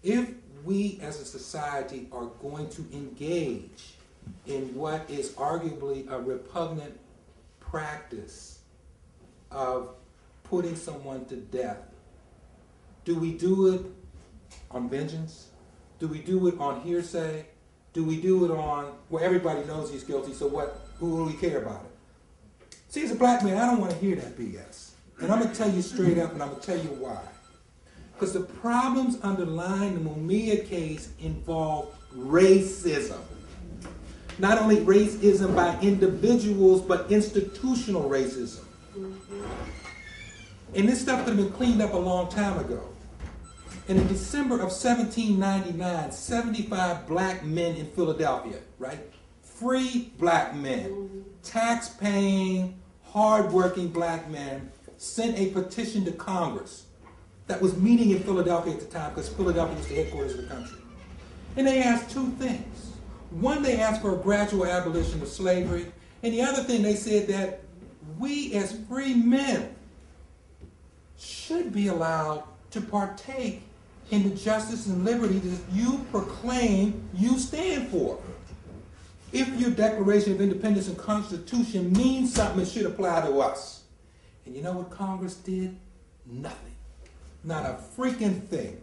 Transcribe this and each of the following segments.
If we as a society are going to engage in what is arguably a repugnant practice of putting someone to death, do we do it on vengeance? Do we do it on hearsay? Do we do it on where everybody knows he's guilty, so what? Who will we care about it? See, as a black man, I don't want to hear that BS. And I'm going to tell you straight up, and I'm going to tell you why. Because the problems underlying the Mumia case involve racism. Not only racism by individuals, but institutional racism. And this stuff could have been cleaned up a long time ago. And in December of 1799, 75 black men in Philadelphia, right? Free black men, tax-paying, hard-working black men, sent a petition to Congress that was meeting in Philadelphia at the time, because Philadelphia was the headquarters of the country. And they asked two things. One, they asked for a gradual abolition of slavery. And the other thing, they said that we as free men should be allowed to partake in the justice and liberty that you proclaim you stand for. If your Declaration of Independence and Constitution means something, it should apply to us. And you know what Congress did? Nothing. Not a freaking thing.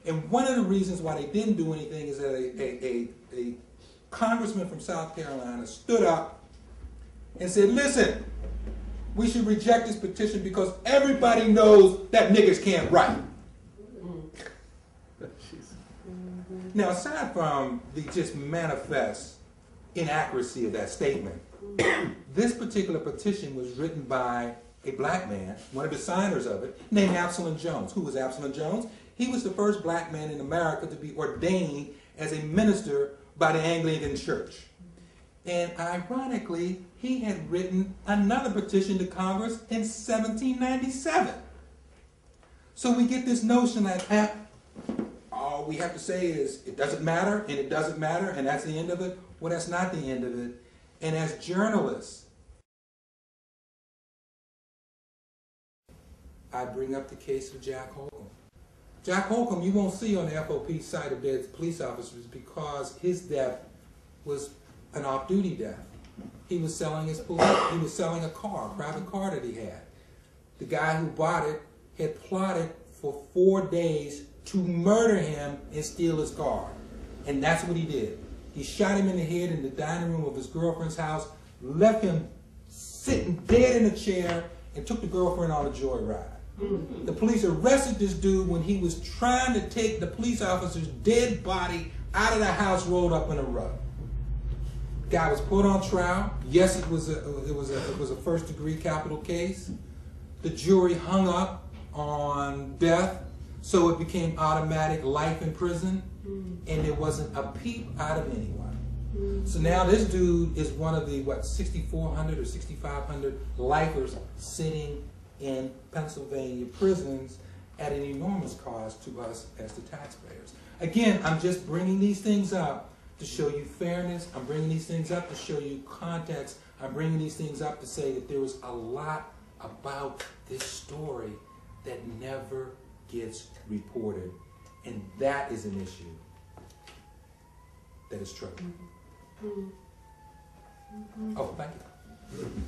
And one of the reasons why they didn't do anything is that a congressman from South Carolina stood up and said, listen, we should reject this petition because everybody knows that niggas can't write. Now, aside from the just manifest inaccuracy of that statement, this particular petition was written by a black man, one of the signers of it, named Absalom Jones. Who was Absalom Jones? He was the first black man in America to be ordained as a minister by the Anglican Church. And ironically, he had written another petition to Congress in 1797. So we get this notion that all we have to say is it doesn't matter, and it doesn't matter, and that's the end of it. Well, that's not the end of it. And as journalists, I bring up the case of Jack Holcomb. Jack Holcomb, you won't see on the FOP site of dead police officers because his death was an off-duty death. He was selling his police. He was selling a car, a private car that he had. The guy who bought it had plotted for 4 days to murder him and steal his car. And that's what he did. He shot him in the head in the dining room of his girlfriend's house, left him sitting dead in a chair, and took the girlfriend on a joyride. The police arrested this dude when he was trying to take the police officer's dead body out of the house rolled up in a rug. Guy was put on trial. Yes, it was a first-degree capital case. The jury hung up on death, so it became automatic life in prison, and there wasn't a peep out of anyone. So now this dude is one of the, 6,400 or 6,500 lifers sitting in Pennsylvania prisons at an enormous cost to us as the taxpayers. Again, I'm just bringing these things up to show you fairness. I'm bringing these things up to show you context. I'm bringing these things up to say that there was a lot about this story that never gets reported. And that is an issue that is troubling. Oh, thank you.